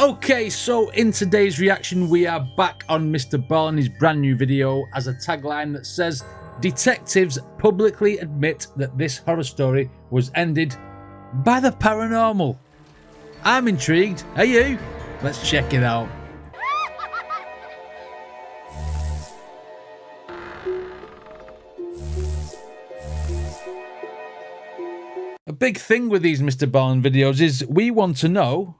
Okay, so in today's reaction, we are back on Mr. Ballen's brand new video as a tagline that says, detectives publicly admit that this horror story was ended by the paranormal. I'm intrigued. Are you? Let's check it out. A big thing with these Mr. Ballen videos is we want to know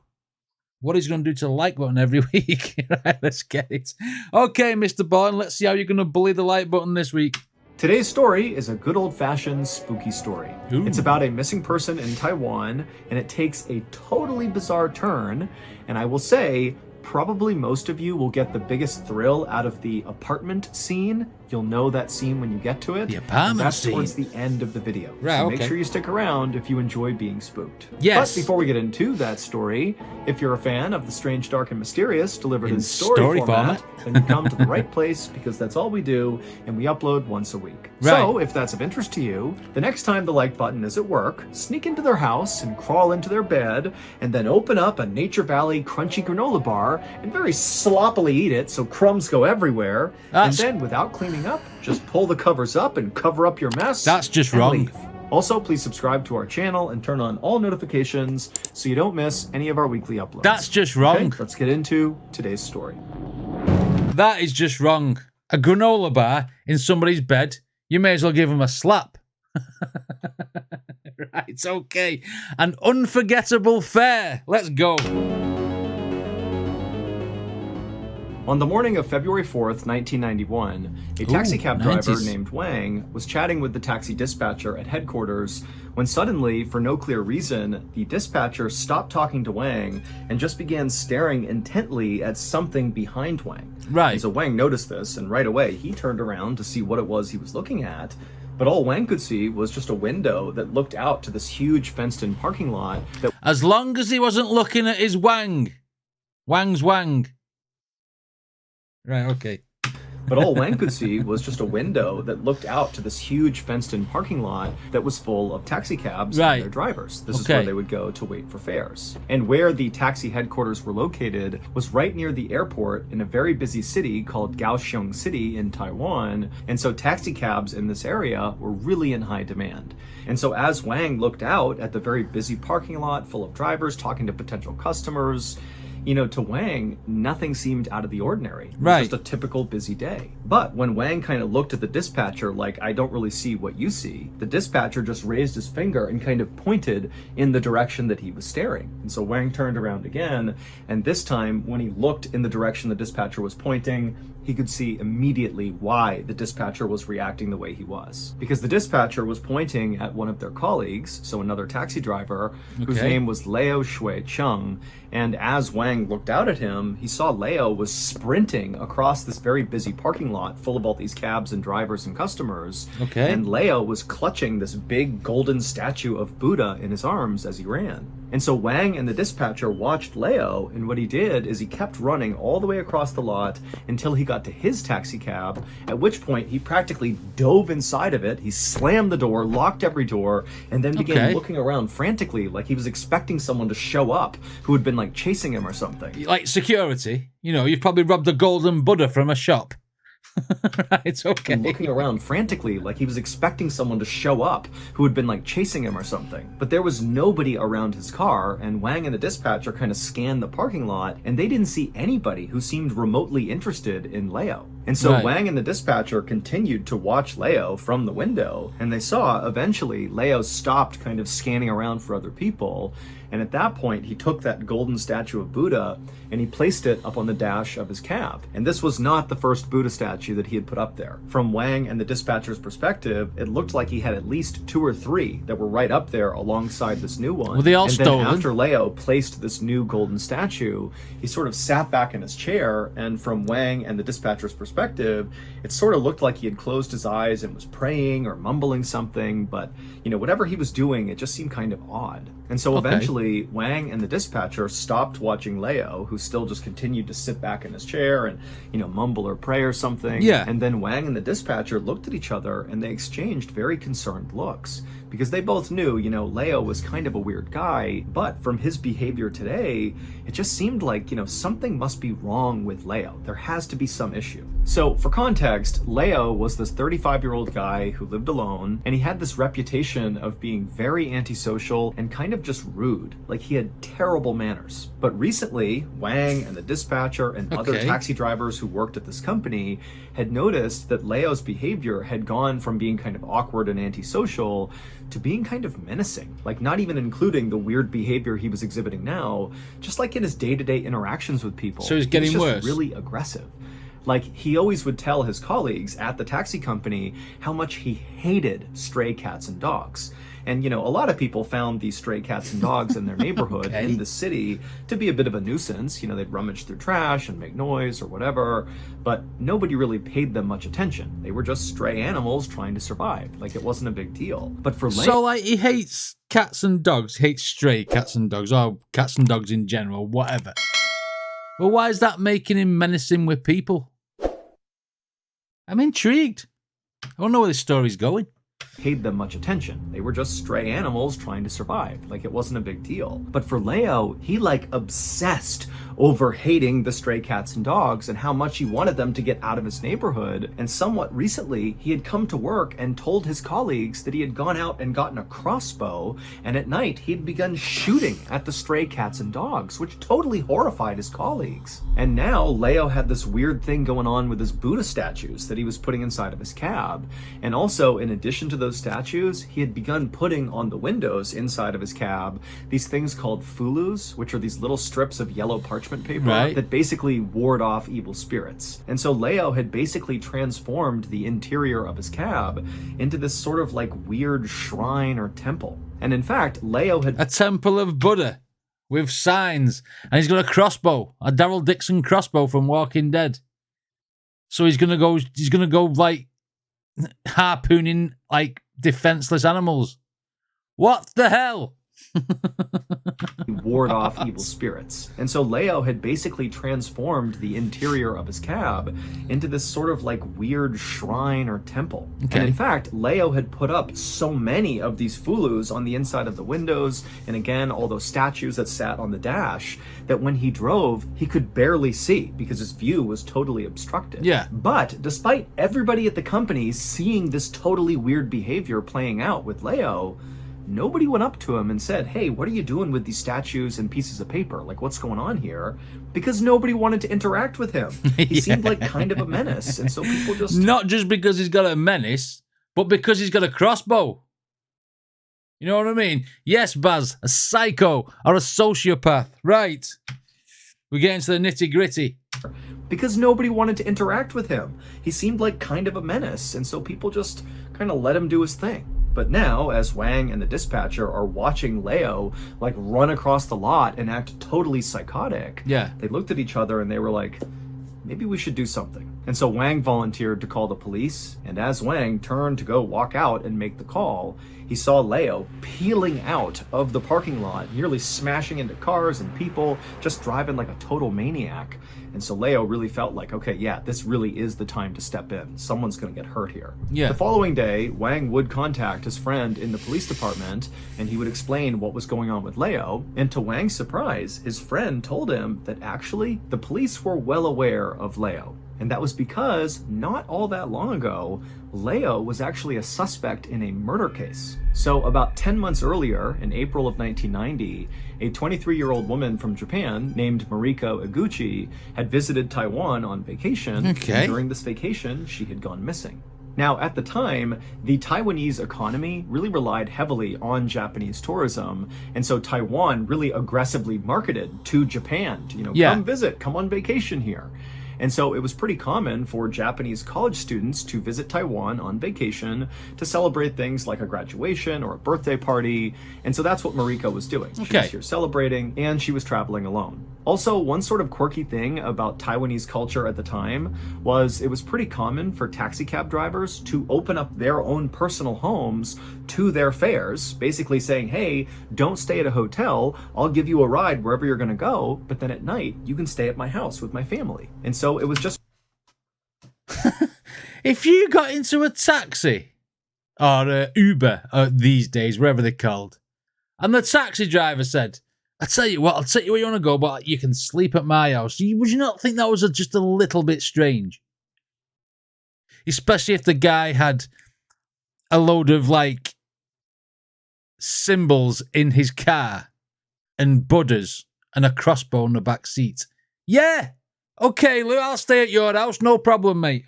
what he's going to do to the like button every week. Right, let's get it. Okay, Mr. Ballen, let's see how you're going to bully the like button this week. Today's story is a good old-fashioned spooky story. Ooh. It's about a missing person in Taiwan, and it takes a totally bizarre turn, and I will say, probably most of you will get the biggest thrill out of the apartment scene. You'll know that scene when you get to it. The apartment that's scene. Towards the end of the video. Right, so okay. make sure you stick around if you enjoy being spooked. Yes. But before we get into that story, if you're a fan of the strange, dark, and mysterious delivered in story format, then you come to the right place because that's all we do, and we upload once a week. Right. So if that's of interest to you, the next time the like button is at work, sneak into their house and crawl into their bed, and then open up a Nature Valley crunchy granola bar and very sloppily eat it so crumbs go everywhere, and then without cleaning up, just pull the covers up and cover up your mess. That's just and wrong. Leave. Also, please subscribe to our channel and turn on all notifications so you don't miss any of our weekly uploads. That's just wrong. Okay, let's get into today's story. That is just wrong. A granola bar in somebody's bed, you may as well give them a slap. Right, okay. An unforgettable fare. Let's go. On the morning of February 4th, 1991, a taxi cab driver named Wang was chatting with the taxi dispatcher at headquarters when suddenly, for no clear reason, the dispatcher stopped talking to Wang and just began staring intently at something behind Wang. Right. And so Wang noticed this, and right away he turned around to see what it was he was looking at. But all Wang could see was just a window that looked out to this huge fenced-in parking lot. As long as he wasn't looking at his Wang. Wang's Wang. Right, okay. But all Wang could see was just a window that looked out to this huge fenced-in parking lot that was full of taxi cabs and their drivers. This is where they would go to wait for fares. And where the taxi headquarters were located was right near the airport in a very busy city called Kaohsiung City in Taiwan. And so taxi cabs in this area were really in high demand. And so as Wang looked out at the very busy parking lot full of drivers talking to potential customers, you know, to Wang, nothing seemed out of the ordinary. It was just a typical busy day. But when Wang kind of looked at the dispatcher like, I don't really see what you see, the dispatcher just raised his finger and kind of pointed in the direction that he was staring. And so Wang turned around again, and this time, when he looked in the direction the dispatcher was pointing, he could see immediately why the dispatcher was reacting the way he was. Because the dispatcher was pointing at one of their colleagues, so another taxi driver, whose name was Leo Shui Chung, and as Wang looked out at him, he saw Leo was sprinting across this very busy parking lot full of all these cabs and drivers and customers. And Leo was clutching this big golden statue of Buddha in his arms as he ran. And so Wang and the dispatcher watched Leo, and what he did is he kept running all the way across the lot until he got to his taxi cab, at which point he practically dove inside of it. He slammed the door, locked every door, and then began looking around frantically like he was expecting someone to show up who had been like chasing him or something. Like security. You know, you've probably robbed a golden Buddha from a shop. Right, okay. And looking around frantically like he was expecting someone to show up who had been like chasing him or something. But there was nobody around his car, and Wang and the dispatcher kind of scanned the parking lot, and they didn't see anybody who seemed remotely interested in Leo. And so Wang and the dispatcher continued to watch Leo from the window, and they saw eventually Leo stopped kind of scanning around for other people. And at that point, he took that golden statue of Buddha and he placed it up on the dash of his cab. And this was not the first Buddha statue that he had put up there. From Wang and the dispatcher's perspective, it looked like he had at least 2 or 3 that were right up there alongside this new one. Were they all stolen? Then after Leo placed this new golden statue, he sort of sat back in his chair, and from Wang and the dispatcher's perspective, it sort of looked like he had closed his eyes and was praying or mumbling something, but, you know, whatever he was doing, it just seemed kind of odd. And so eventually, Wang and the dispatcher stopped watching Leo, who still just continued to sit back in his chair and, you know, mumble or pray or something. And then Wang and the dispatcher looked at each other and they exchanged very concerned looks. because they both knew, you know, Leo was kind of a weird guy, but from his behavior today, it just seemed like, you know, something must be wrong with Leo. There has to be some issue. So for context, Leo was this 35-year-old guy who lived alone, and he had this reputation of being very antisocial and kind of just rude. Like, he had terrible manners. But recently, Wang and the dispatcher and other taxi drivers who worked at this company had noticed that Leo's behavior had gone from being kind of awkward and antisocial to being kind of menacing. Like, not even including the weird behavior he was exhibiting now, just like in his day-to-day interactions with people. So he's getting worse. Really aggressive. Like, he always would tell his colleagues at the taxi company how much he hated stray cats and dogs. And, you know, a lot of people found these stray cats and dogs in their neighborhood in the city to be a bit of a nuisance. You know, they'd rummage through trash and make noise or whatever, but nobody really paid them much attention. They were just stray animals trying to survive. Like, it wasn't a big deal. But for Lane... So, like, he hates cats and dogs, he hates stray cats and dogs, or cats and dogs in general, whatever. Well, why is that making him menacing with people? I'm intrigued. I don't know where this story's going. Paid them much attention. They were just stray animals trying to survive. Like, it wasn't a big deal. But for Leo, he like obsessed over hating the stray cats and dogs and how much he wanted them to get out of his neighborhood. And somewhat recently, he had come to work and told his colleagues that he had gone out and gotten a crossbow, and at night he had begun shooting at the stray cats and dogs, which totally horrified his colleagues. And now Leo had this weird thing going on with his Buddha statues that he was putting inside of his cab. And also, in addition to those statues, he had begun putting on the windows inside of his cab these things called fulus, which are these little strips of yellow parchment paper that basically ward off evil spirits. And so Leo had basically transformed the interior of his cab into this sort of like weird shrine or temple. And in fact, Leo had... A temple of Buddha with signs. And he's got a crossbow, a Daryl Dixon crossbow from Walking Dead. So he's gonna go like harpooning like defenseless animals. What the hell? Ward off evil spirits. And so Leo had basically transformed the interior of his cab into this sort of like weird shrine or temple. And in fact, Leo had put up so many of these fulus on the inside of the windows, and again, all those statues that sat on the dash, that when he drove, he could barely see because his view was totally obstructed. Yeah. But despite everybody at the company seeing this totally weird behavior playing out with Leo, nobody went up to him and said, hey, what are you doing with these statues and pieces of paper? Like, what's going on here? Because nobody wanted to interact with him. He seemed like kind of a menace. And so people just... Not just because he's got a menace, but because he's got a crossbow. You know what I mean? Yes, Baz, a psycho or a sociopath. Right. We get into the nitty-gritty. Because nobody wanted to interact with him. He seemed like kind of a menace. And so people just kind of let him do his thing. But now, as Wang and the dispatcher are watching Leo like run across the lot and act totally psychotic, they looked at each other and they were like, maybe we should do something. And so Wang volunteered to call the police, and as Wang turned to go walk out and make the call, he saw Leo peeling out of the parking lot, nearly smashing into cars and people, just driving like a total maniac. And so Leo really felt like, okay, yeah, this really is the time to step in. Someone's going to get hurt here. The following day, Wang would contact his friend in the police department, and he would explain what was going on with Leo. And to Wang's surprise, his friend told him that actually the police were well aware of Leo. And that was because not all that long ago, Leo was actually a suspect in a murder case. So about 10 months earlier, in April of 1990, a 23-year-old woman from Japan named Mariko Iguchi had visited Taiwan on vacation. And during this vacation, she had gone missing. Now, at the time, the Taiwanese economy really relied heavily on Japanese tourism, and so Taiwan really aggressively marketed to Japan to, come visit, come on vacation here. And so it was pretty common for Japanese college students to visit Taiwan on vacation to celebrate things like a graduation or a birthday party. And so that's what Mariko was doing. She was here celebrating, and she was traveling alone. Also, one sort of quirky thing about Taiwanese culture at the time was it was pretty common for taxi cab drivers to open up their own personal homes to their fares, basically saying, hey, don't stay at a hotel, I'll give you a ride wherever you're gonna go, but then at night, you can stay at my house with my family. And so it was just... If you got into a taxi or Uber these days, wherever they're called. And the taxi driver said, I tell you what, I'll take you where you want to go, but you can sleep at my house. Would you not think that was just a little bit strange? Especially if the guy had a load of, like, symbols in his car and Buddhas and a crossbow in the back seat. Yeah, okay, Lou, I'll stay at your house. No problem, mate.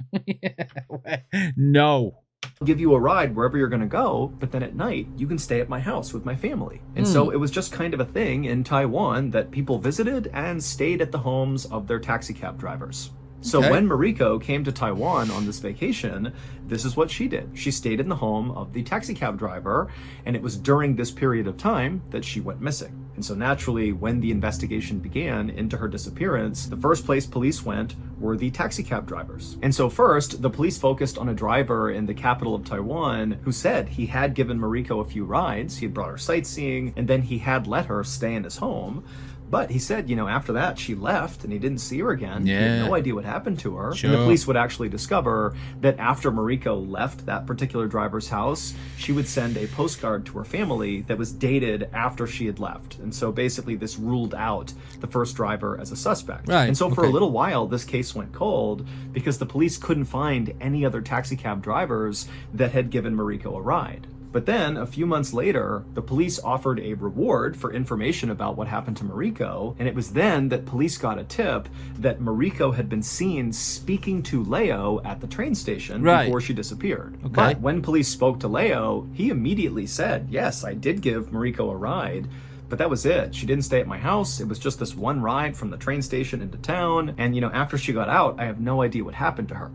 No. I'll give you a ride wherever you're going to go, but then at night, you can stay at my house with my family. And so it was just kind of a thing in Taiwan that people visited and stayed at the homes of their taxi cab drivers. So when Mariko came to Taiwan on this vacation, this is what she did. She stayed in the home of the taxi cab driver, and it was during this period of time that she went missing. And so naturally, when the investigation began into her disappearance, the first place police went were the taxi cab drivers. And so first, the police focused on a driver in the capital of Taiwan who said he had given Mariko a few rides, he had brought her sightseeing, and then he had let her stay in his home. But he said, you know, after that, she left and he didn't see her again. Yeah. He had no idea what happened to her. Sure. And the police would actually discover that after Mariko left that particular driver's house, she would send a postcard to her family that was dated after she had left. And so basically this ruled out the first driver as a suspect. Right. And so for a little while, this case went cold because the police couldn't find any other taxi cab drivers that had given Mariko a ride. But then, a few months later, the police offered a reward for information about what happened to Mariko, and it was then that police got a tip that Mariko had been seen speaking to Leo at the train station before she disappeared. Okay. But when police spoke to Leo, he immediately said, yes, I did give Mariko a ride, but that was it. She didn't stay at my house. It was just this one ride from the train station into town, and, you know, after she got out, I have no idea what happened to her.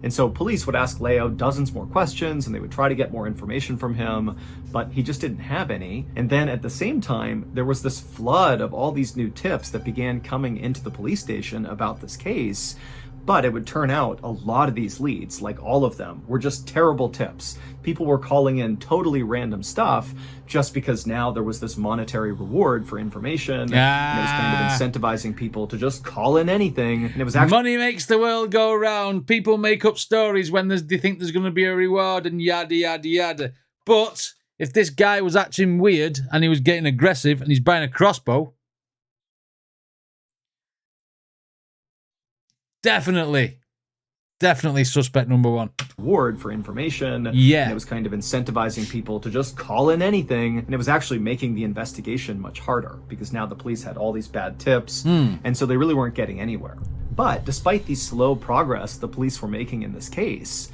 And so police would ask Leo dozens more questions and they would try to get more information from him, but he just didn't have any. And then at the same time, there was this flood of all these new tips that began coming into the police station about this case. But it would turn out a lot of these leads, like all of them, were just terrible tips. People were calling in totally random stuff just because now there was this monetary reward for information. And it was kind of incentivizing people to just call in anything. And it was actually money makes the world go round. People make up stories when they think there's going to be a reward and yada, yada, yada. But if this guy was acting weird and he was getting aggressive and he's buying a crossbow, definitely suspect number one. Reward for information. Yeah. And it was kind of incentivizing people to just call in anything. And it was actually making the investigation much harder because now the police had all these bad tips. And so they really weren't getting anywhere. But despite the slow progress the police were making in this case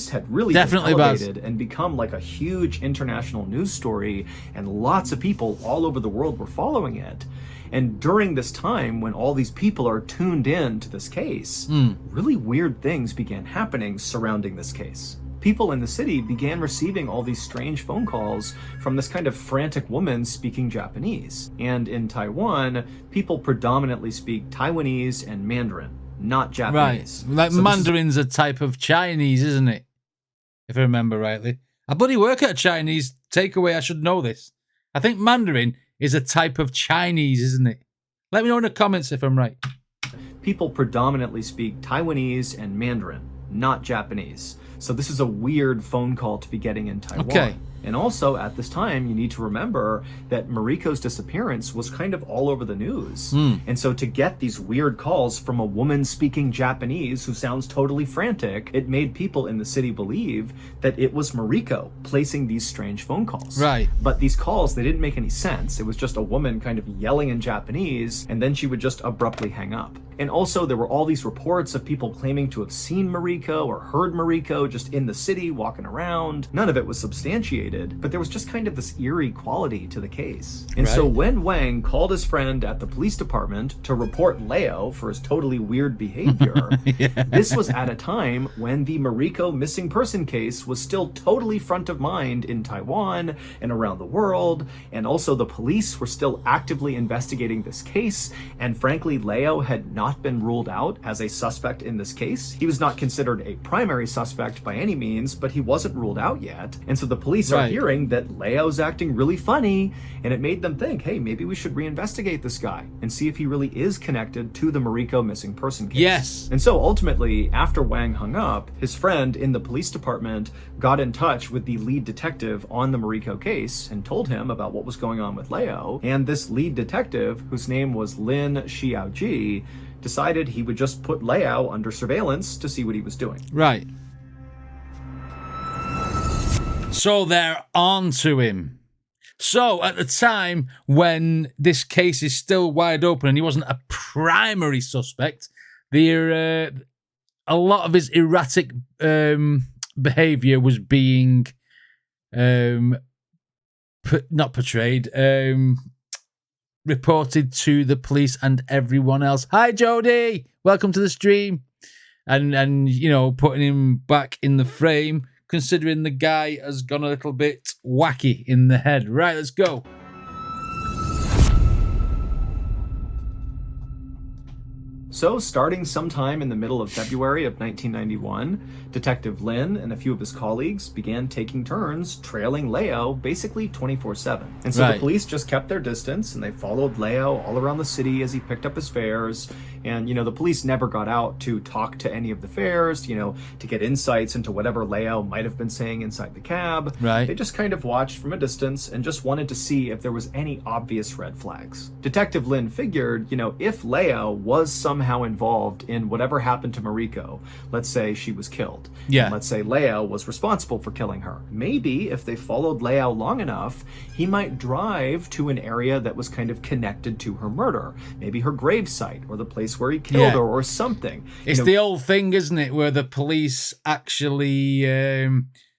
had really been elevated and become like a huge international news story, and lots of people all over the world were following it. And during this time, when all these people are tuned in to this case, really weird things began happening surrounding this case. People in the city began receiving all these strange phone calls from this kind of frantic woman speaking Japanese. And in Taiwan, people predominantly speak Taiwanese and Mandarin, not Japanese. Right. Like, so Mandarin's a type of Chinese, isn't it? If I remember rightly. I bloody work at a Chinese takeaway. I should know this. I think Mandarin is a type of Chinese, isn't it? Let me know in the comments if I'm right. People predominantly speak Taiwanese and Mandarin, not Japanese. So this is a weird phone call to be getting in Taiwan. Okay. And also, at this time, you need to remember that Mariko's disappearance was kind of all over the news. And so to get these weird calls from a woman speaking Japanese who sounds totally frantic, it made people in the city believe that it was Mariko placing these strange phone calls. Right. But these calls, they didn't make any sense. It was just a woman kind of yelling in Japanese, and then she would just abruptly hang up. And also, there were all these reports of people claiming to have seen Mariko or heard Mariko just in the city walking around. None of it was substantiated, but there was just kind of this eerie quality to the case. And so when Wang called his friend at the police department to report Leo for his totally weird behavior, this was at a time when the Mariko missing person case was still totally front of mind in Taiwan and around the world. And also the police were still actively investigating this case. And frankly, Leo had not not been ruled out as a suspect in this case. He was not considered a primary suspect by any means, but he wasn't ruled out yet. And so the police are hearing that Leo's acting really funny, and it made them think, hey, maybe we should reinvestigate this guy and see if he really is connected to the Mariko missing person case. Yes. And so ultimately, after Wang hung up, his friend in the police department got in touch with the lead detective on the Mariko case and told him about what was going on with Leo. And this lead detective, whose name was Lin Xiaoji, decided he would just put Leo under surveillance to see what he was doing. Right. So they're on to him. So at the time when this case is still wide open and he wasn't a primary suspect, a lot of his erratic behavior was being not portrayed, reported to the police and everyone else. Hi, Jody. Welcome to the stream. And you know, putting him back in the frame, considering the guy has gone a little bit wacky in the head. Right, let's go. So, starting sometime in the middle of February of 1991, Detective Lin and a few of his colleagues began taking turns trailing Leo basically 24/7. And so the police just kept their distance and they followed Leo all around the city as he picked up his fares. And, you know, the police never got out to talk to any of the fares, you know, to get insights into whatever Leo might have been saying inside the cab. Right. They just kind of watched from a distance and just wanted to see if there was any obvious red flags. Detective Lin figured, you know, if Leo was somehow involved in whatever happened to Mariko, let's say she was killed. Yeah. And let's say Leo was responsible for killing her. Maybe if they followed Leo long enough, he might drive to an area that was kind of connected to her murder. Maybe her gravesite or the place where he killed her or something. It's the old thing, isn't it, where the police actually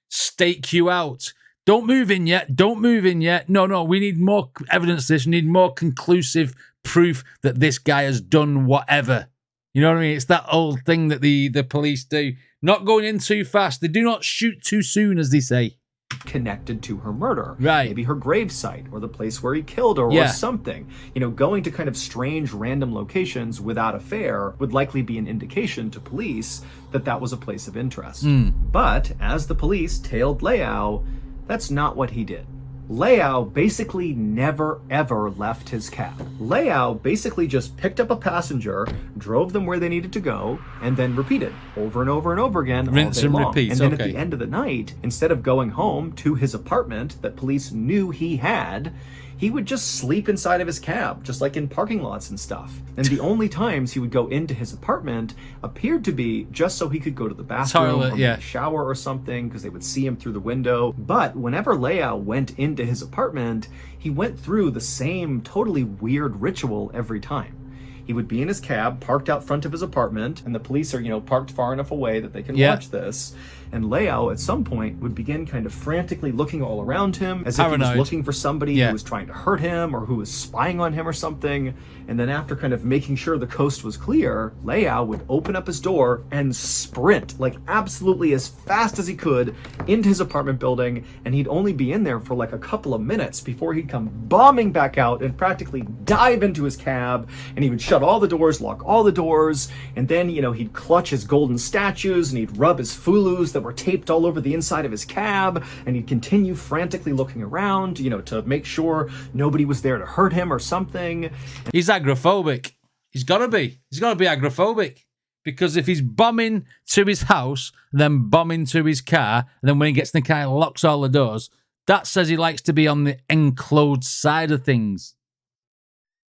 stake you out. Don't move in yet. Don't move in yet. No, we need more evidence of this. We need more conclusive proof that this guy has done whatever. You know what I mean? It's that old thing that the police do. Not going in too fast. They do not shoot too soon, as they say. Connected to her murder. Right. Maybe her gravesite or the place where he killed her or something. You know, going to kind of strange random locations without a fare would likely be an indication to police that that was a place of interest. But as the police tailed Leo, that's not what he did. Leo basically never ever left his cab. Leo basically just picked up a passenger, drove them where they needed to go, and then repeated over and over and over again. Rinse and repeat. And then at the end of the night, instead of going home to his apartment that police knew he had, he would just sleep inside of his cab, just like in parking lots and stuff. And the only times he would go into his apartment appeared to be just so he could go to the bathroom or maybe shower or something, because they would see him through the window. But whenever Leo went into his apartment, he went through the same totally weird ritual every time. He would be in his cab, parked out front of his apartment, and the police are, you know, parked far enough away that they can watch this. And Leo, at some point, would begin kind of frantically looking all around him, as if he was looking for somebody who was trying to hurt him or who was spying on him or something. And then after kind of making sure the coast was clear, Leo would open up his door and sprint, like absolutely as fast as he could, into his apartment building. And he'd only be in there for like a couple of minutes before he'd come bombing back out and practically dive into his cab. And he would shut all the doors, lock all the doors. And then, you know, he'd clutch his golden statues and he'd rub his fulus that were taped all over the inside of his cab, and he'd continue frantically looking around, you know, to make sure nobody was there to hurt him or something. He's agoraphobic. He's got to be. He's got to be agoraphobic, because if he's bombing to his house, then bombing to his car, and then when he gets in the car, he locks all the doors, that says he likes to be on the enclosed side of things.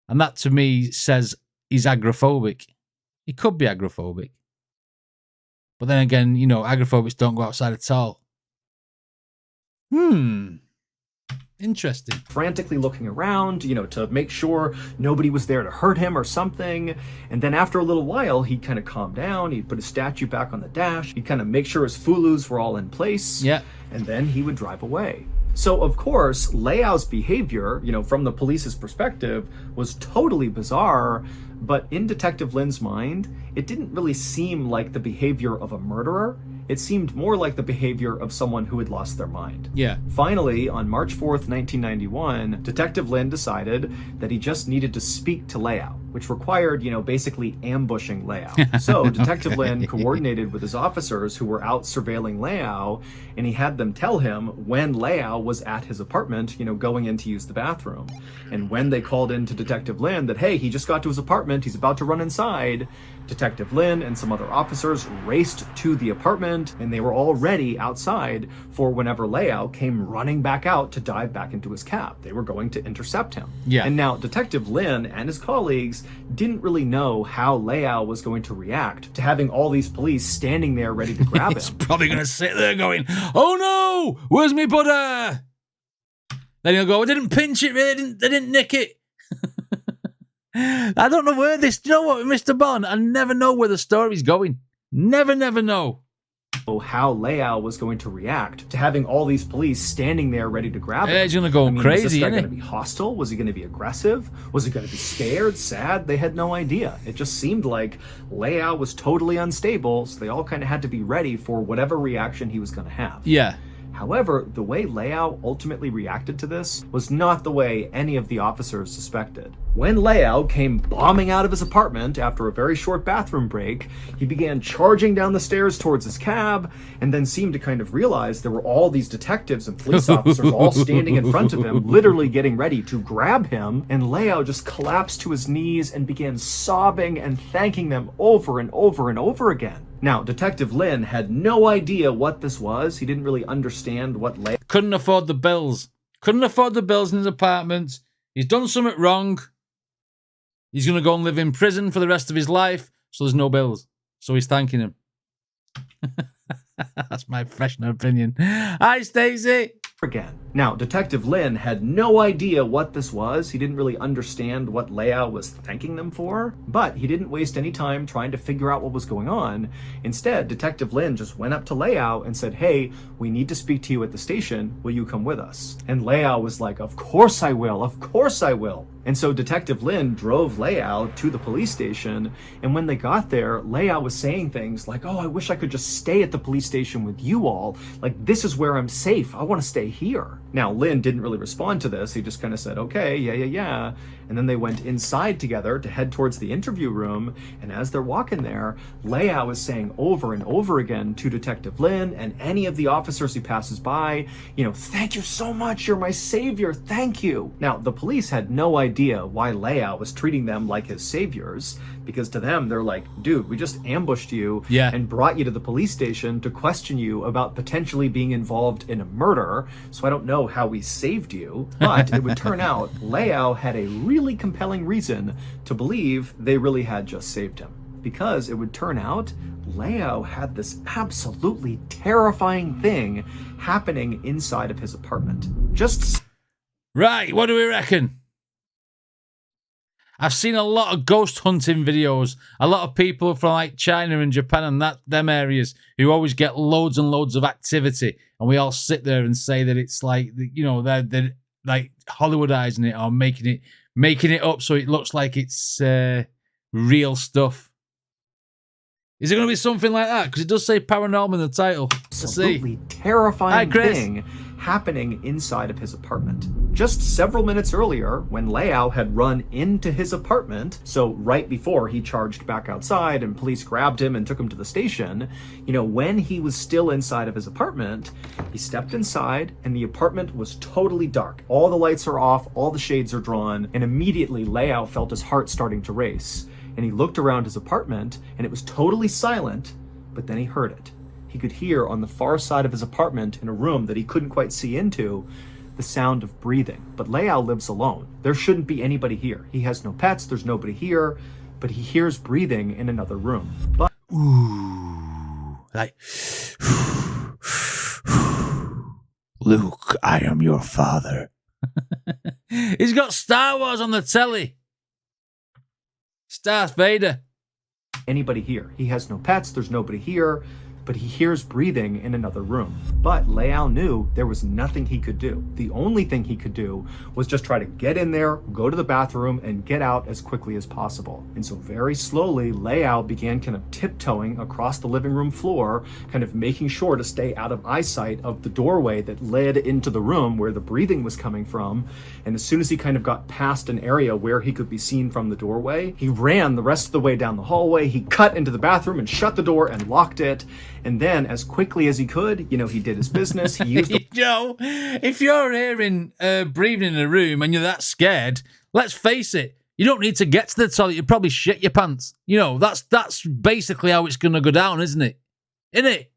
And that, to me, says he's agoraphobic. He could be agoraphobic. But then again, you know, agoraphobics don't go outside at all. Interesting. Frantically looking around, you know, to make sure nobody was there to hurt him or something. And then after a little while, he'd kind of calm down. He'd put his statue back on the dash. He'd kind of make sure his fulus were all in place. Yeah. And then he would drive away. So, of course, Leo's behavior, you know, from the police's perspective, was totally bizarre. But in Detective Lin's mind, it didn't really seem like the behavior of a murderer. It seemed more like the behavior of someone who had lost their mind. Yeah. Finally, on March 4th, 1991, Detective Lin decided that he just needed to speak to Leo. which required, basically ambushing Leao. So Detective Lin coordinated with his officers who were out surveilling Leao, and he had them tell him when Leao was at his apartment, going in to use the bathroom. And when they called in to Detective Lin that, hey, he just got to his apartment, he's about to run inside, Detective Lin and some other officers raced to the apartment, and they were all ready outside for whenever Leao came running back out to dive back into his cab. They were going to intercept him. Yeah. And now Detective Lin and his colleagues didn't really know how Leao was going to react to having all these police standing there ready to grab him. He's probably going to sit there going, oh no, where's my butter? Then he'll go, I didn't pinch it, really, they didn't nick it. I don't know where this, do you know what, Mr. Bond? I never know where the story's going. Never know. How Leao was going to react to having all these police standing there ready to grab him. He's going to go crazy, was this guy isn't going to be hostile? Was he going to be aggressive? Was he going to be scared, sad? They had no idea. It just seemed like Leao was totally unstable, so they all kind of had to be ready for whatever reaction he was going to have. Yeah. However, the way Leao ultimately reacted to this was not the way any of the officers suspected. When Leao came bombing out of his apartment after a very short bathroom break, he began charging down the stairs towards his cab, and then seemed to kind of realize there were all these detectives and police officers all standing in front of him, literally getting ready to grab him, and Leao just collapsed to his knees and began sobbing and thanking them over and over and over again. Now, Detective Lin had no idea what this was. He didn't really understand what Leao... Couldn't afford the bills. Couldn't afford the bills in his apartment. He's done something wrong. He's going to go and live in prison for the rest of his life, so there's no bills. So he's thanking him. That's my professional opinion. Hi, Stacey. Again. Now, Detective Lin had no idea what this was. He didn't really understand what Leao was thanking them for, but he didn't waste any time trying to figure out what was going on. Instead, Detective Lin just went up to Leao and said, hey, we need to speak to you at the station. Will you come with us? And Leao was like, of course I will. Of course I will. And so Detective Lin drove Leao to the police station, and when they got there, Leao was saying things like, oh, I wish I could just stay at the police station with you all. Like, this is where I'm safe. I want to stay here. Now, Lin didn't really respond to this. He just kind of said, okay, yeah. And then they went inside together to head towards the interview room, and as they're walking there, Leao was saying over and over again to Detective Lin and any of the officers he passes by, thank you so much, you're my savior, thank you. Now, the police had no idea why Leao was treating them like his saviors, because to them, they're like, dude, we just ambushed you and brought you to the police station to question you about potentially being involved in a murder, so I don't know how we saved you. But it would turn out Leao had a really compelling reason to believe they really had just saved him. Because it would turn out Leao had this absolutely terrifying thing happening inside of his apartment. Right, what do we reckon? I've seen a lot of ghost hunting videos. A lot of people from like China and Japan and them areas who always get loads and loads of activity. And we all sit there and say that it's like, they're like Hollywoodizing it or making it up so it looks like it's real stuff. Is it going to be something like that? Because it does say paranormal in the title. Let's see. Absolutely terrifying thing happening inside of his apartment. Just several minutes earlier, when Leao had run into his apartment, so right before he charged back outside and police grabbed him and took him to the station, when he was still inside of his apartment, he stepped inside and the apartment was totally dark. All the lights are off, all the shades are drawn, and immediately Leao felt his heart starting to race. And he looked around his apartment and it was totally silent, but then he heard it. He could hear on the far side of his apartment, in a room that he couldn't quite see into, the sound of breathing. But Leao lives alone. There shouldn't be anybody here. He has no pets, there's nobody here, but he hears breathing in another room. But like, Luke, I am your father. He's got Star Wars on the telly. Darth Vader. Anybody here? He has no pets, there's nobody here, but he hears breathing in another room. But Leao knew there was nothing he could do. The only thing he could do was just try to get in there, go to the bathroom, and get out as quickly as possible. And so very slowly, Leao began kind of tiptoeing across the living room floor, kind of making sure to stay out of eyesight of the doorway that led into the room where the breathing was coming from. And as soon as he kind of got past an area where he could be seen from the doorway, he ran the rest of the way down the hallway. He cut into the bathroom and shut the door and locked it. And then, as quickly as he could, he did his business. He used Joe, if you're hearing breathing in a room and you're that scared, let's face it, you don't need to get to the toilet. You probably shit your pants. That's basically how it's going to go down, isn't it? Isn't it?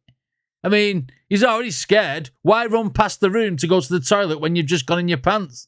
I mean, he's already scared. Why run past the room to go to the toilet when you've just gone in your pants?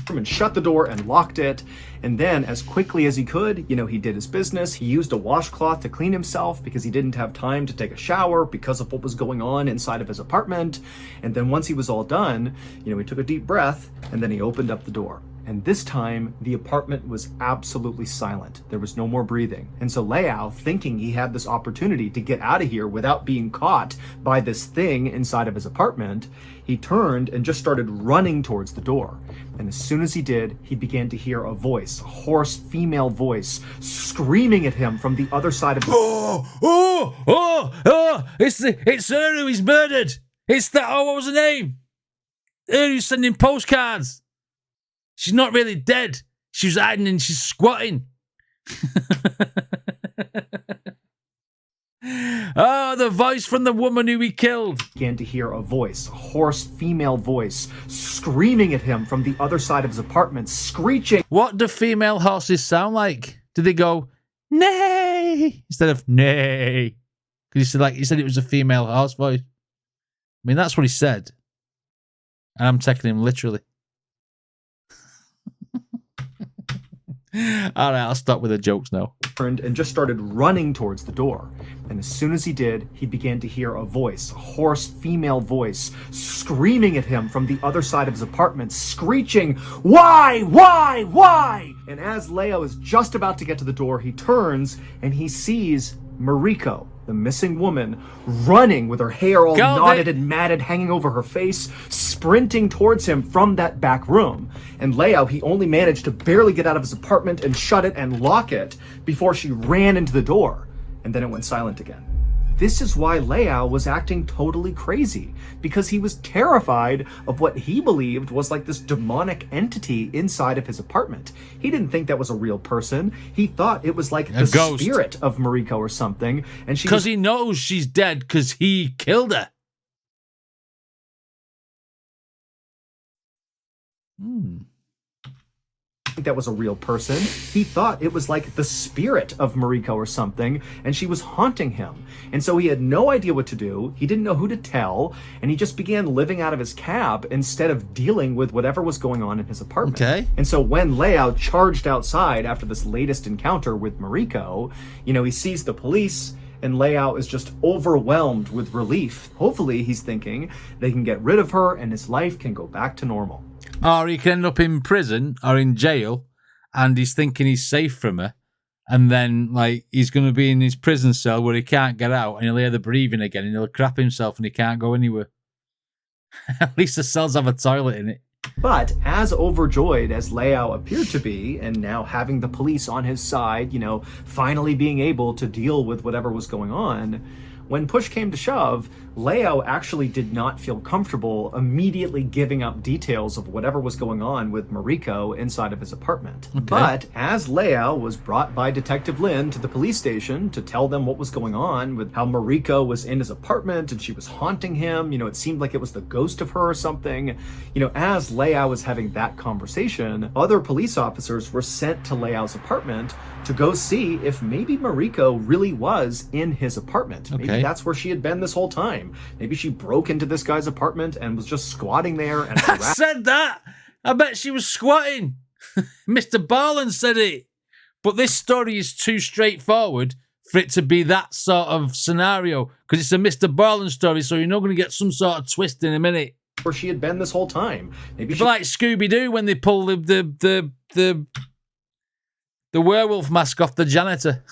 And shut the door and locked it. And then, as quickly as he could, he did his business. He used a washcloth to clean himself because he didn't have time to take a shower because of what was going on inside of his apartment. And then once he was all done, he took a deep breath and then he opened up the door. And this time, the apartment was absolutely silent. There was no more breathing. And so Leao, thinking he had this opportunity to get out of here without being caught by this thing inside of his apartment, he turned and just started running towards the door. And as soon as he did, he began to hear a voice, a hoarse female voice, screaming at him from the other side of the... It's her who he's murdered. It's that, what was her name? Her who's sending postcards. She's not really dead. She was hiding and she's squatting. Oh, the voice from the woman who he killed. Began to hear a voice, a hoarse female voice, screaming at him from the other side of his apartment, screeching. What do female horses sound like? Do they go, nay, instead of nay? Because he said it was a female horse voice. I mean, that's what he said. And I'm taking him literally. All right, I'll stop with the jokes now. Turned and just started running towards the door. And as soon as he did, he began to hear a voice, a hoarse female voice, screaming at him from the other side of his apartment, screeching, why? And as Leao is just about to get to the door, he turns and he sees Mariko, the missing woman, running with her hair all knotted and matted, hanging over her face, sprinting towards him from that back room. And Leao, he only managed to barely get out of his apartment and shut it and lock it before she ran into the door. And then it went silent again. This is why Leao was acting totally crazy, because he was terrified of what he believed was like this demonic entity inside of his apartment. He didn't think that was a real person. He thought it was like the spirit of Mariko or something. And because he knows she's dead because he killed her. That was a real person. He thought it was like the spirit of Mariko or something, and she was haunting him. And so he had no idea what to do. He didn't know who to tell, and he just began living out of his cab instead of dealing with whatever was going on in his apartment. Okay. And so when Leao charged outside after this latest encounter with Mariko, he sees the police, and Leao is just overwhelmed with relief. Hopefully, he's thinking they can get rid of her and his life can go back to normal. Or he can end up in prison or in jail, and he's thinking he's safe from her, and then he's going to be in his prison cell where he can't get out, and he'll hear the breathing again, and he'll crap himself, and he can't go anywhere. At least the cells have a toilet in it. But as overjoyed as Leao appeared to be, and now having the police on his side, finally being able to deal with whatever was going on, when push came to shove, Leao actually did not feel comfortable immediately giving up details of whatever was going on with Mariko inside of his apartment. Okay. But as Leao was brought by Detective Lin to the police station to tell them what was going on with how Mariko was in his apartment and she was haunting him, it seemed like it was the ghost of her or something. As Leao was having that conversation, other police officers were sent to Leao's apartment to go see if maybe Mariko really was in his apartment. Okay. Maybe that's where she had been this whole time. Maybe she broke into this guy's apartment and was just squatting there. And I said that. I bet she was squatting. Mr. BALLEN said it. But this story is too straightforward for it to be that sort of scenario, because it's a Mr. BALLEN story, so you're not going to get some sort of twist in a minute. Where she had been this whole time. Maybe it's like Scooby-Doo when they pull the The werewolf mask off the janitor.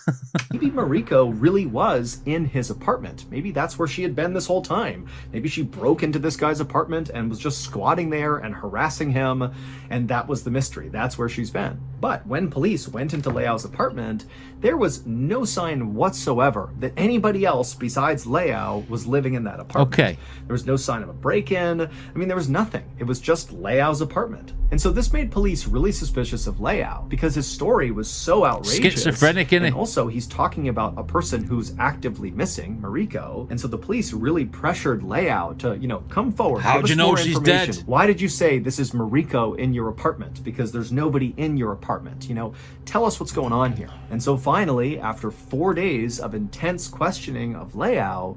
Maybe Mariko really was in his apartment. Maybe that's where she had been this whole time. Maybe she broke into this guy's apartment and was just squatting there and harassing him, and that was the mystery. That's where she's been. But when police went into Leiao's apartment, there was no sign whatsoever that anybody else besides Leiao was living in that apartment. Okay. There was no sign of a break-in. I mean, there was nothing. It was just Leiao's apartment. And so this made police really suspicious of Leiao because his story was so outrageous. Schizophrenic, innit? And also, he's talking about a person who's actively missing, Mariko. And so the police really pressured Leiao to, come forward. How do you know she's dead? Why did you say this is Mariko in your apartment? Because there's nobody in your apartment. Tell us what's going on here. And so finally, after 4 days of intense questioning of Leiao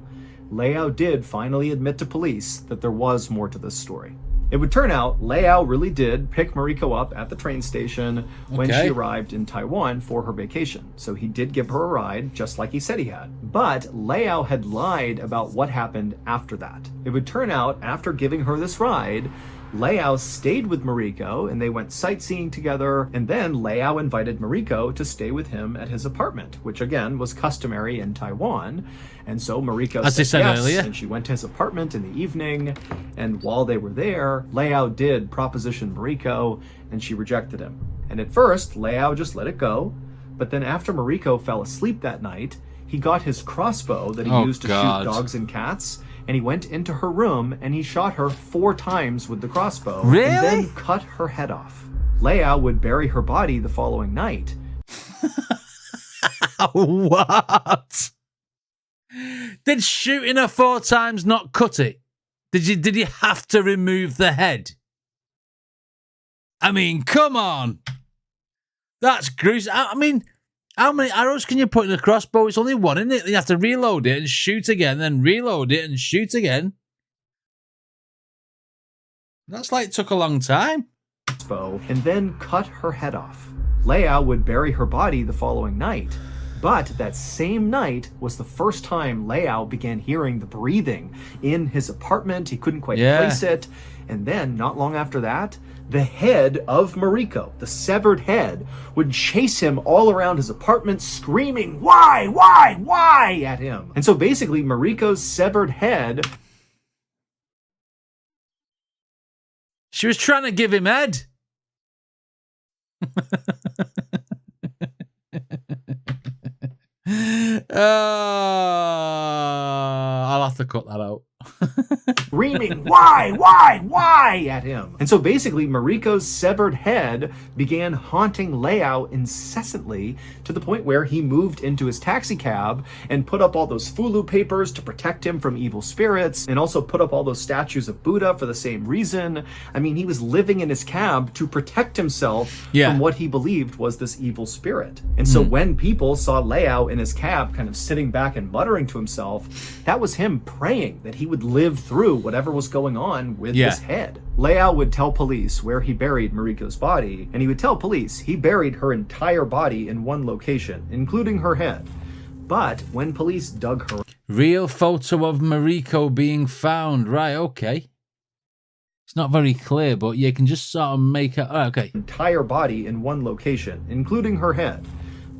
did finally admit to police that there was more to this story. It would turn out Leiao really did pick Mariko up at the train station when she arrived in Taiwan for her vacation. So he did give her a ride, just like he said he had. But Leiao had lied about what happened after that. It would turn out, after giving her this ride, Leiao stayed with Mariko and they went sightseeing together, and then Leiao invited Mariko to stay with him at his apartment, which again was customary in Taiwan. And so Mariko said yes, earlier. And she went to his apartment in the evening, and while they were there, Leiao did proposition Mariko, and she rejected him. And at first, Leiao just let it go, but then after Mariko fell asleep that night, he got his crossbow that he used to shoot dogs and cats, and he went into her room and he shot her 4 times with the crossbow. Really? And then cut her head off. Leiao would bury her body the following night. What? Did shooting her 4 times not cut it? Did you have to remove the head? I mean, come on. That's gruesome. I mean, how many arrows can you put in a crossbow? It's only one, isn't it? You have to reload it and shoot again, then reload it and shoot again. That's took a long time. And then cut her head off. Leiao would bury her body the following night. But that same night was the first time Leiao began hearing the breathing in his apartment. He couldn't quite place it. And then, not long after that, the head of Mariko, the severed head, would chase him all around his apartment, screaming, why, at him. And so basically, Mariko's severed head... She was trying to give him head. I'll have to cut that out. Screaming, why, at him. And so basically, Mariko's severed head began haunting Leiao incessantly to the point where he moved into his taxi cab and put up all those fulu papers to protect him from evil spirits, and also put up all those statues of Buddha for the same reason. I mean, he was living in his cab to protect himself from what he believed was this evil spirit. And so when people saw Leiao in his cab kind of sitting back and muttering to himself, that was him praying that he would live through whatever was going on with his head. Leiao would tell police where he buried Mariko's body, and he would tell police he buried her entire body in one location, including her head. But when police dug her... Real photo of Mariko being found. Right, okay. It's not very clear, but you can just sort of make it... Oh, okay. Entire body in one location, including her head.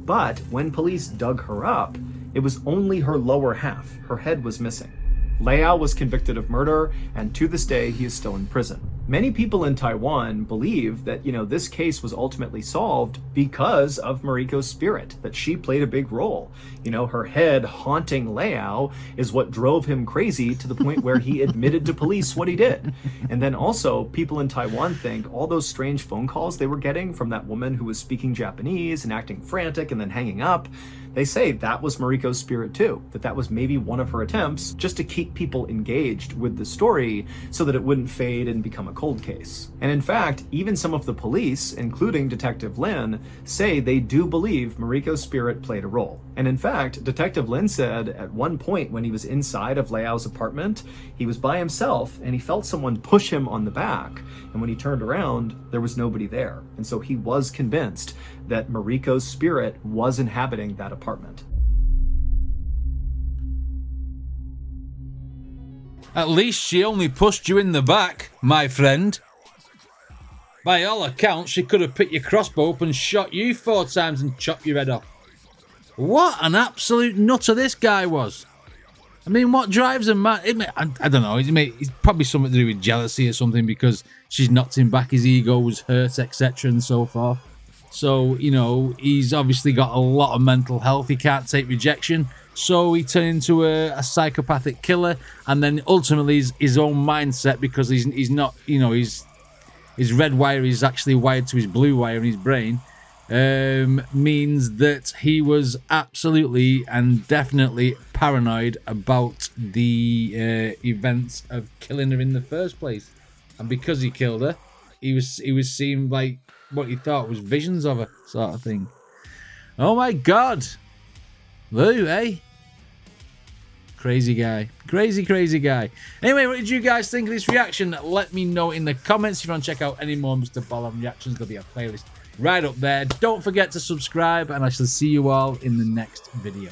But when police dug her up, it was only her lower half. Her head was missing. Leiao was convicted of murder, and to this day, he is still in prison. Many people in Taiwan believe that, this case was ultimately solved because of Mariko's spirit, that she played a big role. Her head haunting Leiao is what drove him crazy to the point where he admitted to police what he did. And then also, people in Taiwan think all those strange phone calls they were getting from that woman who was speaking Japanese and acting frantic and then hanging up, they say that was Mariko's spirit too, that was maybe one of her attempts just to keep people engaged with the story so that it wouldn't fade and become a cold case. And in fact, even some of the police, including Detective Lin, say they do believe Mariko's spirit played a role. And in fact, Detective Lin said at one point when he was inside of Leiao's apartment, he was by himself and he felt someone push him on the back. And when he turned around, there was nobody there. And so he was convinced that Mariko's spirit was inhabiting that apartment. At least she only pushed you in the back, my friend. By all accounts, she could have picked your crossbow up and shot you 4 times and chopped your head off. What an absolute nutter this guy was. I mean, what drives a man? I don't know. It's probably something to do with jealousy or something, because she's knocked him back, his ego was hurt, etc. and so forth. So, you know, he's obviously got a lot of mental health. He can't take rejection. So he turned into a psychopathic killer. And then ultimately his own mindset, because he's not, you know, his red wire is actually wired to his blue wire in his brain, means that he was absolutely and definitely paranoid about the events of killing her in the first place. And because he killed her, he was seeing like what he thought was visions of her, sort of thing. Oh my God, Lou, eh? Crazy guy. Crazy guy. Anyway, what did you guys think of this reaction? Let me know in the comments. If you want to check out any more Mr. BALLEN reactions, there'll be a playlist right up there. Don't forget to subscribe, and I shall see you all in the next video.